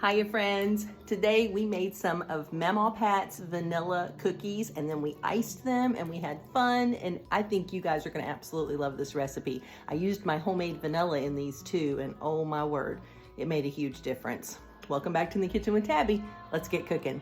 Hiya friends. Today we made some of Mamaw Pat's vanilla cookies and then we iced them and we had fun, and I think you guys are going to absolutely love this recipe. I used my homemade vanilla in these too, and oh my word, it made a huge difference. Welcome back to In the Kitchen with Tabby. Let's get cooking.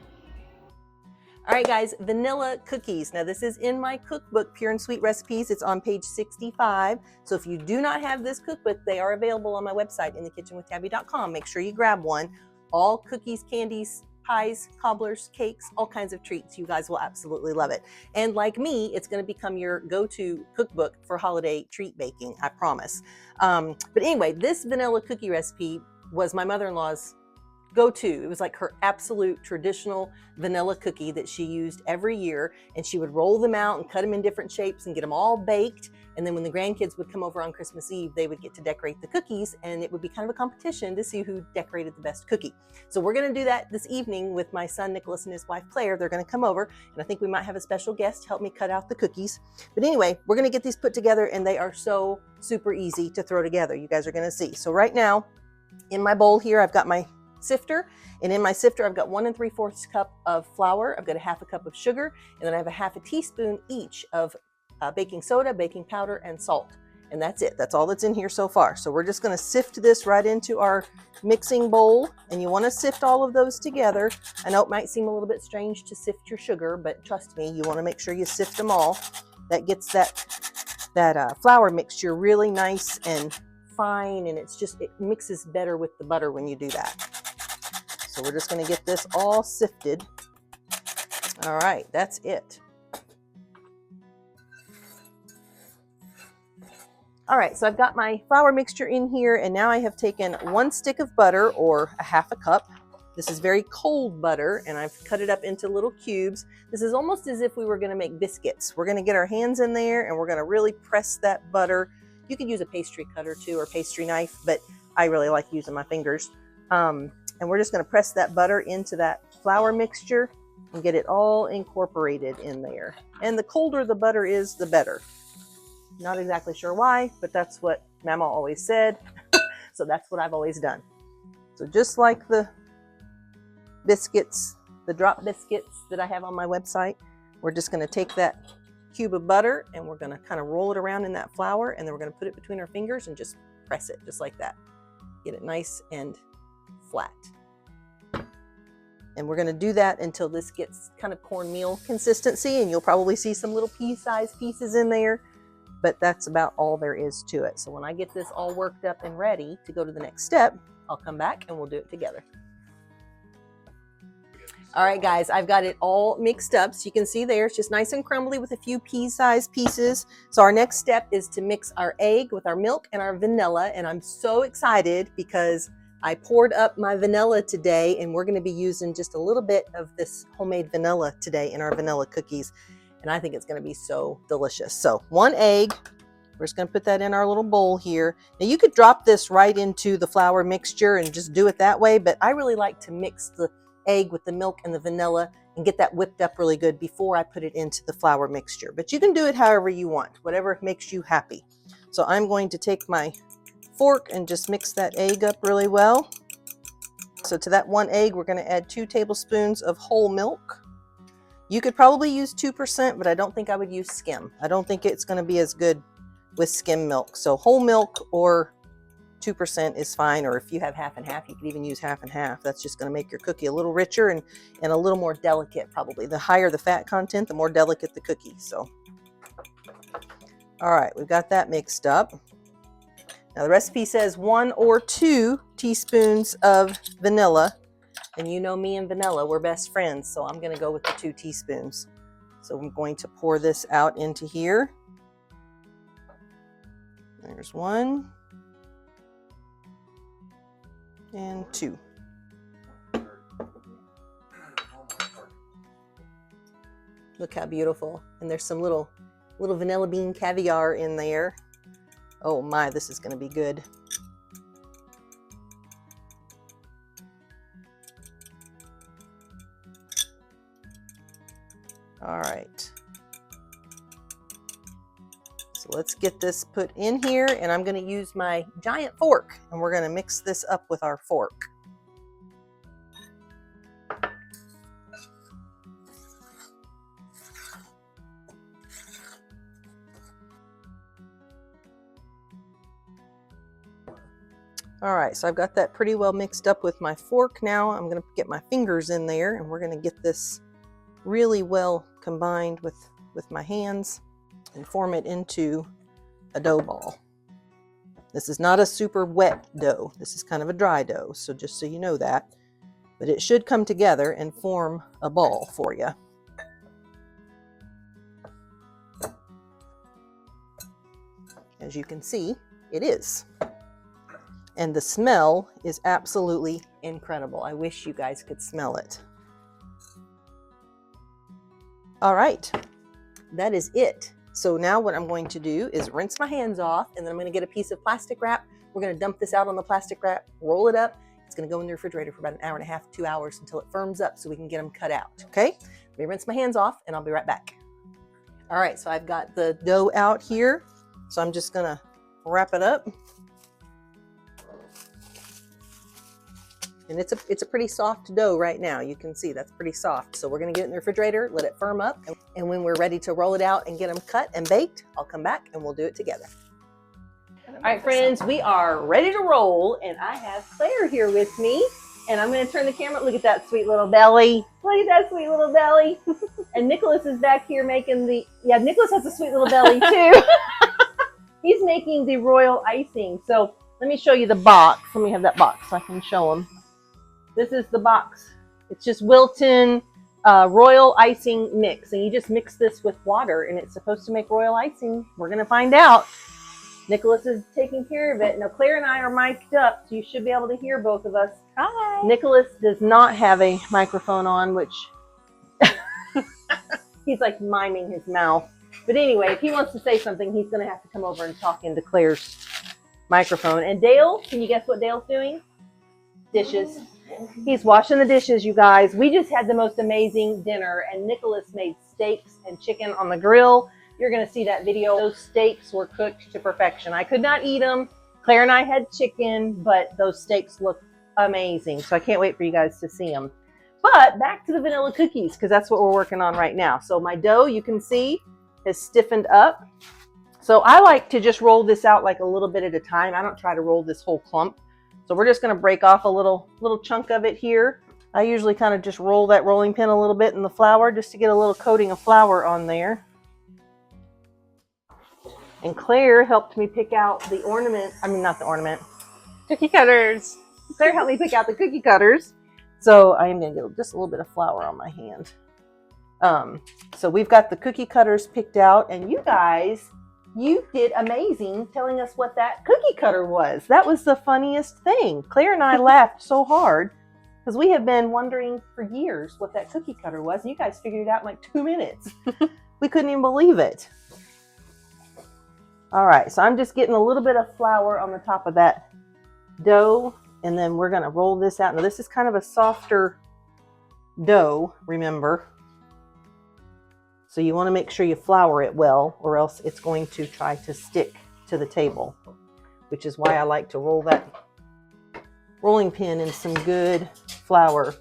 All right guys, vanilla cookies. Now this is in my cookbook, Pure and Sweet Recipes. It's on page 65. So if you do not have this cookbook, they are available on my website, inthekitchenwithtabby.com. Make sure you grab one. All cookies, candies, pies, cobblers, cakes, all kinds of treats. You guys will absolutely love it. And like me, it's going to become your go-to cookbook for holiday treat baking, I promise. But anyway, this vanilla cookie recipe was my mother-in-law's go-to. It was like her absolute traditional vanilla cookie that she used every year, and she would roll them out and cut them in different shapes and get them all baked. And then when the grandkids would come over on Christmas Eve, they would get to decorate the cookies, and it would be kind of a competition to see who decorated the best cookie. So we're going to do that this evening with my son Nicholas and his wife Claire. They're going to come over, and I think we might have a special guest help me cut out the cookies. But anyway, we're going to get these put together, and they are so super easy to throw together. You guys are going to see. So right now in my bowl here, I've got my sifter, and in my sifter I've got 1 3/4 cup of flour, I've got a 1/2 cup of sugar, and then I have a 1/2 teaspoon each of baking soda, baking powder, and salt. And that's it. That's all that's in here so far. So we're just going to sift this right into our mixing bowl, and you want to sift all of those together. I know it might seem a little bit strange to sift your sugar, but trust me, you want to make sure you sift them all. That gets that flour mixture really nice and fine, and it mixes better with the butter when you do that. So we're just going to get this all sifted. All right, that's it. All right, so I've got my flour mixture in here, and now I have taken 1 stick of butter, or a 1/2 cup. This is very cold butter, and I've cut it up into little cubes. This is almost as if we were going to make biscuits. We're going to get our hands in there, and we're going to really press that butter. You could use a pastry cutter too, or pastry knife, but I really like using my fingers. And we're just going to press that butter into that flour mixture and get it all incorporated in there. And the colder the butter is, the better. Not exactly sure why, but that's what Mama always said. So that's what I've always done. So just like the biscuits, the drop biscuits that I have on my website, we're just going to take that cube of butter and we're going to kind of roll it around in that flour, and then we're going to put it between our fingers and just press it just like that. Get it nice and flat. And we're going to do that until this gets kind of cornmeal consistency, and you'll probably see some little pea-sized pieces in there, but that's about all there is to it. So when I get this all worked up and ready to go to the next step, I'll come back and we'll do it together. All right guys, I've got it all mixed up. So you can see there, it's just nice and crumbly with a few pea-sized pieces. So our next step is to mix our egg with our milk and our vanilla. And I'm so excited because I poured up my vanilla today, and we're going to be using just a little bit of this homemade vanilla today in our vanilla cookies. And I think it's going to be so delicious. So 1 egg, we're just going to put that in our little bowl here. Now you could drop this right into the flour mixture and just do it that way, but I really like to mix the egg with the milk and the vanilla and get that whipped up really good before I put it into the flour mixture. But you can do it however you want, whatever makes you happy. So I'm going to take my fork and just mix that egg up really well. So to that 1 egg, we're going to add 2 tablespoons of whole milk. You could probably use 2%, but I don't think I would use skim. I don't think it's going to be as good with skim milk. So whole milk or 2% is fine, or if you have 1/2 and 1/2, you could even use 1/2 and 1/2. That's just going to make your cookie a little richer and a little more delicate probably. The higher the fat content, the more delicate the cookie. So, all right, we've got that mixed up. Now the recipe says 1 or 2 teaspoons of vanilla, and you know me and vanilla, we're best friends, so I'm going to go with the 2 teaspoons. So I'm going to pour this out into here. There's 1 and 2. Look how beautiful. And there's some little vanilla bean caviar in there. Oh my, this is going to be good. All right. So let's get this put in here, and I'm going to use my giant fork, and we're going to mix this up with our fork. All right, so I've got that pretty well mixed up with my fork now. I'm gonna get my fingers in there and we're gonna get this really well combined with my hands and form it into a dough ball. This is not a super wet dough. This is kind of a dry dough, so just so you know that. But it should come together and form a ball for you. As you can see, it is. And the smell is absolutely incredible. I wish you guys could smell it. All right, that is it. So now what I'm going to do is rinse my hands off, and then I'm going to get a piece of plastic wrap. We're going to dump this out on the plastic wrap, roll it up. It's going to go in the refrigerator for about an hour and a half, 2 hours until it firms up so we can get them cut out. Okay, let me rinse my hands off and I'll be right back. All right, so I've got the dough out here. So I'm just going to wrap it up. And it's a pretty soft dough right now. You can see that's pretty soft. So we're gonna get it in the refrigerator, let it firm up. And when we're ready to roll it out and get them cut and baked, I'll come back and we'll do it together. All right, friends, we are ready to roll. And I have Claire here with me. And I'm gonna turn the camera, look at that sweet little belly. Look at that sweet little belly. And Nicholas is back here making Nicholas has a sweet little belly too. He's making the royal icing. So let me show you the box. Let me have that box so I can show them. This is the box. It's just Wilton royal icing mix. And you just mix this with water and it's supposed to make royal icing. We're going to find out. Nicholas is taking care of it. Now, Claire and I are mic'd up, so you should be able to hear both of us. Hi. Nicholas does not have a microphone on, which he's like miming his mouth. But anyway, if he wants to say something, he's going to have to come over and talk into Claire's microphone. And Dale, can you guess what Dale's doing? Dishes. He's washing the dishes, you guys. We just had the most amazing dinner, and Nicholas made steaks and chicken on the grill. You're going to see that video. Those steaks were cooked to perfection. I could not eat them. Claire and I had chicken, but those steaks look amazing. So I can't wait for you guys to see them. But back to the vanilla cookies, because that's what we're working on right now. So my dough, you can see, has stiffened up. So I like to just roll this out like a little bit at a time. I don't try to roll this whole clump. So we're just going to break off a little chunk of it here. I usually kind of just roll that rolling pin a little bit in the flour just to get a little coating of flour on there. And Claire helped me pick out the ornament. I mean, not the ornament. Cookie cutters. Claire helped me pick out the cookie cutters. So I am going to get just a little bit of flour on my hand. So we've got the cookie cutters picked out, and you guys, you did amazing telling us what that cookie cutter was. That was the funniest thing. Claire and I laughed so hard because we have been wondering for years what that cookie cutter was, and you guys figured it out in like 2 minutes. We couldn't even believe it. All right, so I'm just getting a little bit of flour on the top of that dough, and then we're going to roll this out. Now, this is kind of a softer dough, remember. So you want to make sure you flour it well, or else it's going to try to stick to the table, which is why I like to roll that rolling pin in some good flour.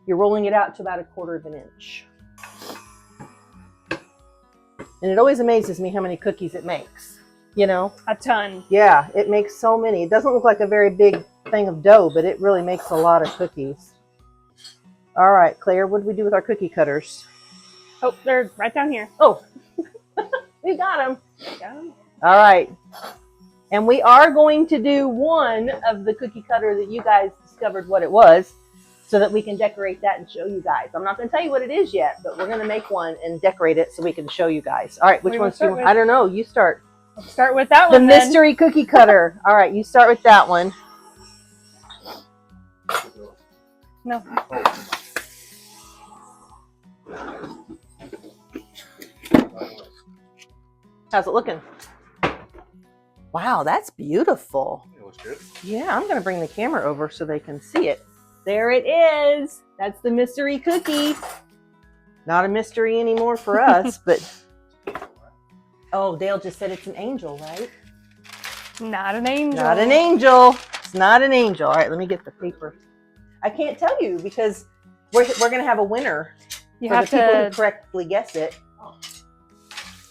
You're rolling it out to about 1/4 inch. And it always amazes me how many cookies it makes, you know? A ton. Yeah, it makes so many. It doesn't look like a very big thing of dough, but it really makes a lot of cookies. All right, Claire, what do we do with our cookie cutters? Oh, they're right down here. Oh, we got them. All right. And we are going to do one of the cookie cutter that you guys discovered what it was so that we can decorate that and show you guys. I'm not going to tell you what it is yet, but we're going to make one and decorate it so we can show you guys. All right, which one's do you want? I don't know. You start. Let's start with that The one. mystery cookie cutter. All right, you start with that one. No. How's it looking? Wow, that's beautiful. It looks good. Yeah, I'm going to bring the camera over so they can see it. There it is. That's the mystery cookie. Not a mystery anymore for us, but... Oh, Dale just said it's an angel, right? Not an angel. Not an angel. It's not an angel. All right, let me get the paper. I can't tell you because we're going to have a winner You for have the people who to. correctly guess it.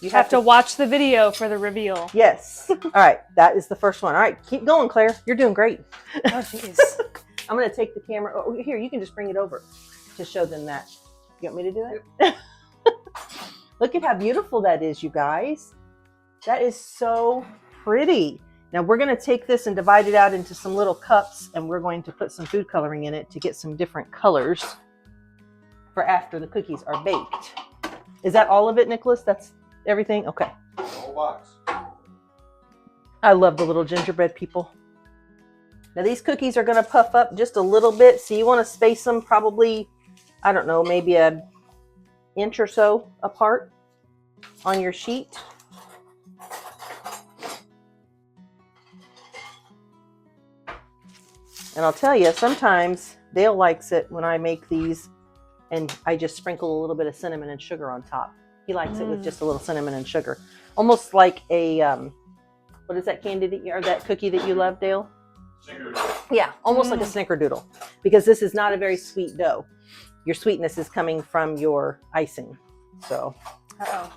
You have to watch the video for the reveal. Yes. All right, that is the first one. All right, keep going, Claire. You're doing great. Oh, jeez. I'm going to take the camera. Oh, here, you can just bring it over to show them that. You want me to do it? Yep. Look at how beautiful that is, you guys. That is so pretty. Now we're going to take this and divide it out into some little cups, and we're going to put some food coloring in it to get some different colors for after the cookies are baked. Is that all of it, Nicholas? That's everything? Okay. Whole box. I love the little gingerbread people. Now these cookies are going to puff up just a little bit, so you want to space them probably, I don't know, maybe an inch or so apart on your sheet. And I'll tell you, sometimes Dale likes it when I make these and I just sprinkle a little bit of cinnamon and sugar on top. He likes it with just a little cinnamon and sugar. Almost like a, what is that candy that you, or that cookie that you love, Dale? Snickerdoodle. Yeah, almost like a snickerdoodle, because this is not a very sweet dough. Your sweetness is coming from your icing. So Uh-oh.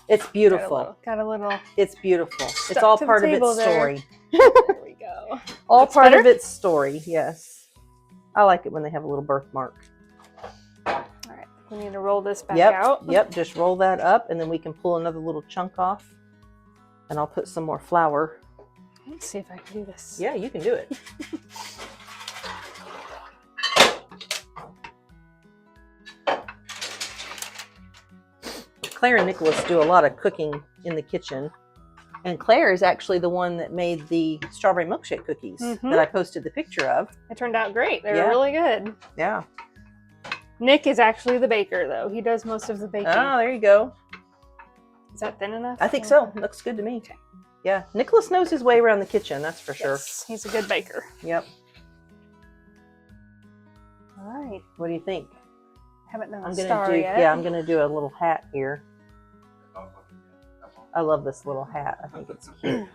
it's beautiful. Got a little. It's beautiful. It's all part of its story. There we go. All That's part better? of its story, yes. I like it when they have a little birthmark. All right. We need to roll this back Yep, out. yep, just roll that up and then we can pull another little chunk off. And I'll put some more flour. Let's see if I can do this. Yeah, you can do it. Claire and Nicholas do a lot of cooking in the kitchen. And Claire is actually the one that made the strawberry milkshake cookies that I posted the picture of. It turned out great. They Yeah. were really good. Yeah. Nick is actually the baker, though. He does most of the baking. Oh, there you go. Is that thin enough? I think so. Looks good to me. Okay. Yeah. Nicholas knows his way around the kitchen, that's for sure. Yes, he's a good baker. Yep. All right. What do you think? Haven't done a I'm star gonna do yet. yeah, I'm gonna do a little hat here. I love this little hat. I think it's cute.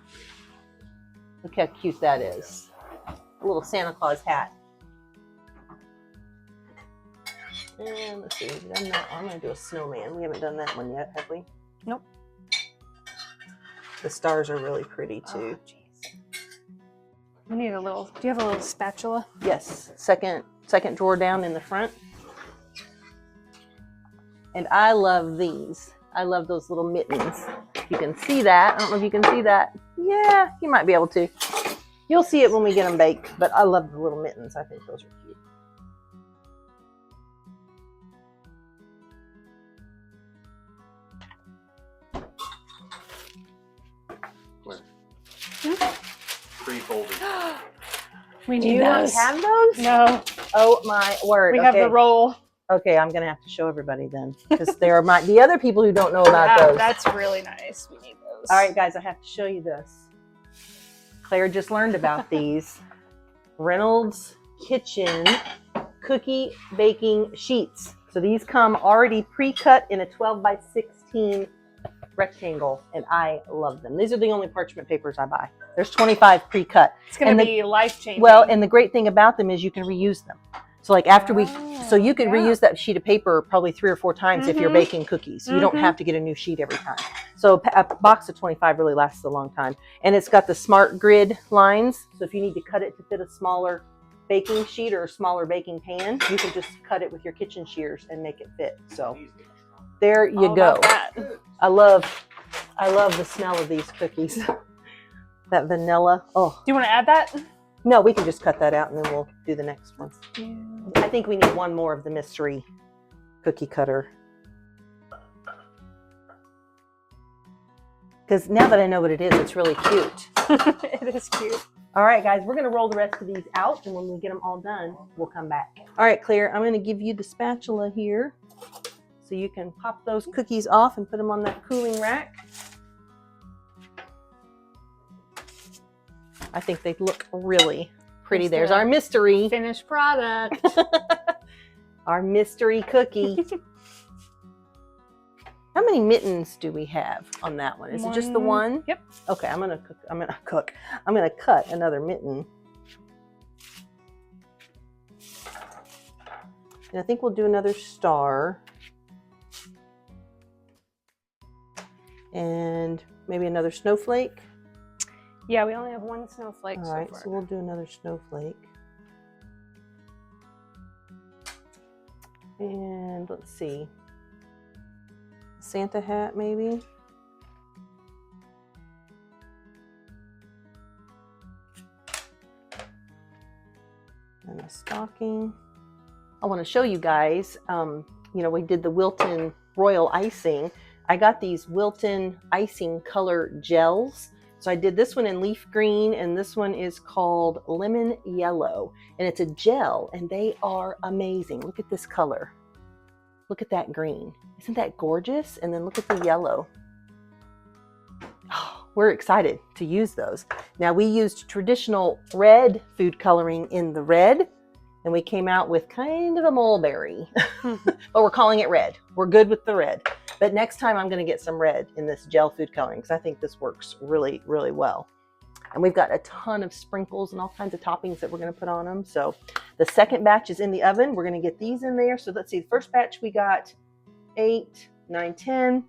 Look how cute that is. A little Santa Claus hat. And let's see, we've done that. I'm gonna do a snowman. We haven't done that one yet, have we? Nope. The stars are really pretty too. Oh, jeez. We need a little. Do you have a little spatula? Yes, second drawer down in the front. And I love these. I love those little mittens. You can see that. I don't know if you can see that. Yeah, you might be able to. You'll see it when we get them baked, but I love the little mittens. I think those are cute. Pre-folded. We Do need you not those. have those? No, Oh my word. we have the roll. Okay, I'm gonna have to show everybody then, because there might be other people who don't know about those. That's really nice. We need those. All right, guys, I have to show you this. Claire just learned about these Reynolds Kitchen cookie baking sheets. So these come already pre-cut in a 12 by 16 rectangle, and I love them. These are the only parchment papers I buy. There's 25 pre-cut. It's going to be life-changing. Well, and the great thing about them is you can reuse them. So like after so you could reuse that sheet of paper probably 3 or 4 times if you're baking cookies. You don't have to get a new sheet every time. So a box of 25 really lasts a long time. And it's got the smart grid lines. So if you need to cut it to fit a smaller baking sheet or a smaller baking pan, you can just cut it with your kitchen shears and make it fit. So there you All go. about that. I love the smell of these cookies. That vanilla. Oh, Do you want to add that? no, we can just cut that out and then we'll do the next one. Yeah. I think we need one more of the mystery cookie cutter. Because now that I know what it is, it's really cute. It is cute. All right, guys, we're going to roll the rest of these out, and when we get them all done, we'll come back. All right, Claire, I'm going to give you the spatula here so you can pop those cookies off and put them on that cooling rack. I think they look really pretty. There's our mystery. Finished product. Our mystery cookie. How many mittens do we have on that one? Is it just the one? Yep. Okay, I'm gonna cut another mitten. And I think we'll do another star. and maybe another snowflake. Yeah, we only have one snowflake All so right, far. so we'll do another snowflake. And let's see, Santa hat maybe. And a stocking. I want to show you guys, you know, we did the Wilton Royal Icing. I got these Wilton icing color gels. So I did this one in leaf green, and this one is called lemon yellow. And it's a gel, and they are amazing. Look at this color. Look at that green. Isn't that gorgeous? And then look at the yellow. Oh, we're excited to use those. Now we used traditional red food coloring in the red, and we came out with kind of a mulberry, but we're calling it red. We're good with the red. But next time I'm going to get some red in this gel food coloring because I think this works really, really well. And we've got a ton of sprinkles and all kinds of toppings that we're going to put on them. So the second batch is in the oven. We're going to get these in there. So let's see, the first batch we got 8, 9, 10,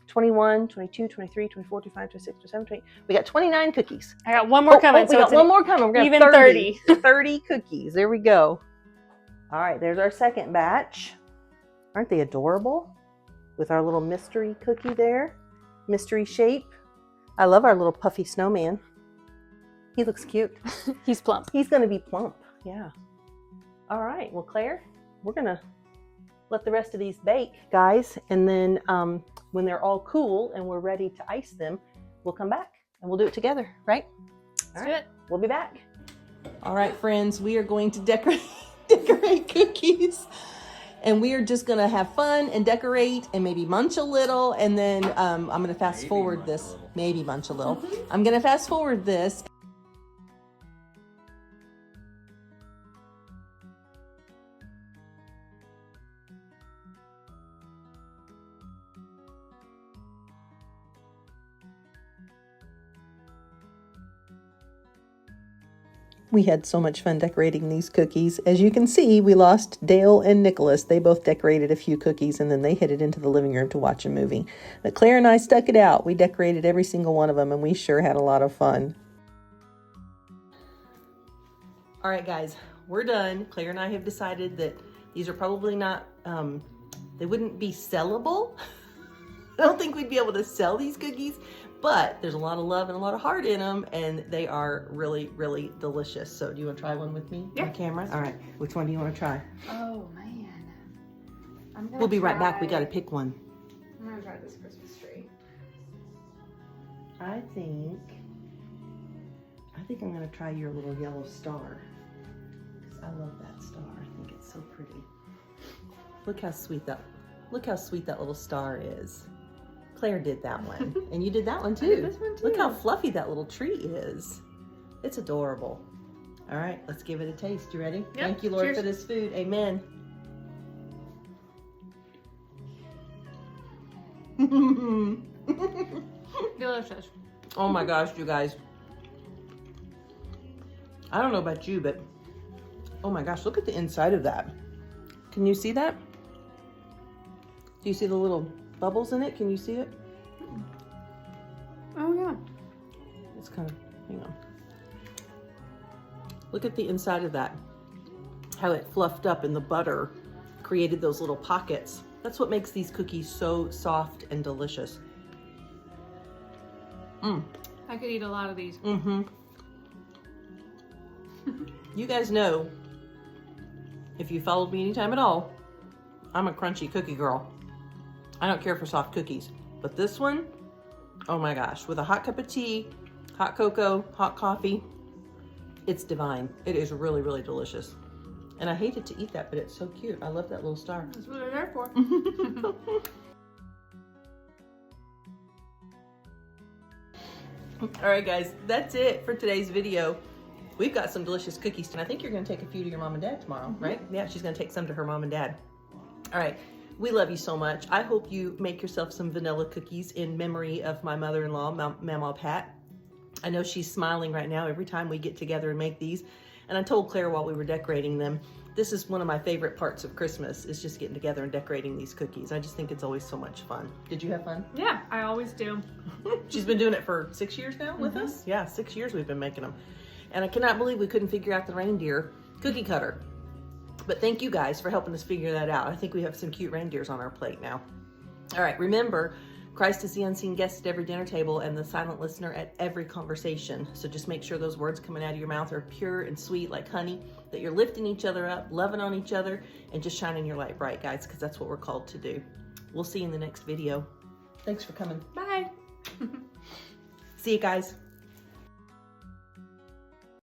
21, 22, 23, 24, 25, 26, 27, 28. We got 29 cookies. I got one more coming. We got one more coming. We're going to even 30. 30 cookies. There we go. All right, there's our second batch. Aren't they adorable? With our little mystery cookie there. Mystery shape. I love our little puffy snowman. He looks cute. He's plump. He's going to be plump. Yeah. All right. Well, Claire, we're going to let the rest of these bake, guys. And then when they're all cool and we're ready to ice them, we'll come back and we'll do it together, right? Let's do it. We'll be back. All right, friends, we are going to decorate cookies. And we are just going to have fun and decorate and maybe munch a little. And then I'm going to fast forward this. Maybe munch a little. I'm going to fast forward this. We had so much fun decorating these cookies. As you can see, we lost Dale and Nicholas. They both decorated a few cookies and then they headed into the living room to watch a movie. But Claire and I stuck it out. We decorated every single one of them and we sure had a lot of fun. All right, guys, we're done. Claire and I have decided that these are probably not, they wouldn't be sellable. I don't think we'd be able to sell these cookies, but there's a lot of love and a lot of heart in them, and they are really, really delicious. So do you want to try one with me on camera? All right. Which one do you want to try? Oh, man. We'll be right back. We got to pick one. I'm going to try this Christmas tree. I think I'm going to try your little yellow star. Because I love that star. I think it's so pretty. Look how sweet that little star is. Claire did that one. And you did that one too. I did this one too. Look how fluffy that little tree is. It's adorable. All right, let's give it a taste. You ready? Yep. Thank you, Lord, Cheers. for this food. Amen. Delicious. Oh my gosh, you guys. I don't know about you, but oh my gosh, look at the inside of that. Can you see that? Do you see the little bubbles in it? Can you see it? Oh, yeah. It's kind of, hang on. Look at the inside of that. How it fluffed up and the butter created those little pockets. That's what makes these cookies so soft and delicious. I could eat a lot of these. You guys know, if you followed me anytime at all, I'm a crunchy cookie girl. I don't care for soft cookies, but this one, oh my gosh, with a hot cup of tea, hot cocoa, hot coffee, it's divine. It is really, really delicious. And I hated to eat that, but it's so cute. I love that little star. That's what they're there for. All right, guys, that's it for today's video. We've got some delicious cookies, and I think you're gonna take a few to your mom and dad tomorrow, right? Yeah, she's gonna take some to her mom and dad. All right, we love you so much. I hope you make yourself some vanilla cookies in memory of my mother-in-law, Mamaw Pat. I know she's smiling right now every time we get together and make these. And I told Claire while we were decorating them, this is one of my favorite parts of Christmas, is just getting together and decorating these cookies. I just think it's always so much fun. Did you have fun? Yeah, I always do. She's been doing it for 6 years now with us? Yeah, 6 years we've been making them. And I cannot believe we couldn't figure out the reindeer cookie cutter. But thank you guys for helping us figure that out. I think we have some cute reindeers on our plate now. All right, remember, Christ is the unseen guest at every dinner table and the silent listener at every conversation. So just make sure those words coming out of your mouth are pure and sweet like honey, that you're lifting each other up, loving on each other, and just shining your light bright, guys, because that's what we're called to do. We'll see you in the next video. Thanks for coming. Bye. See you guys.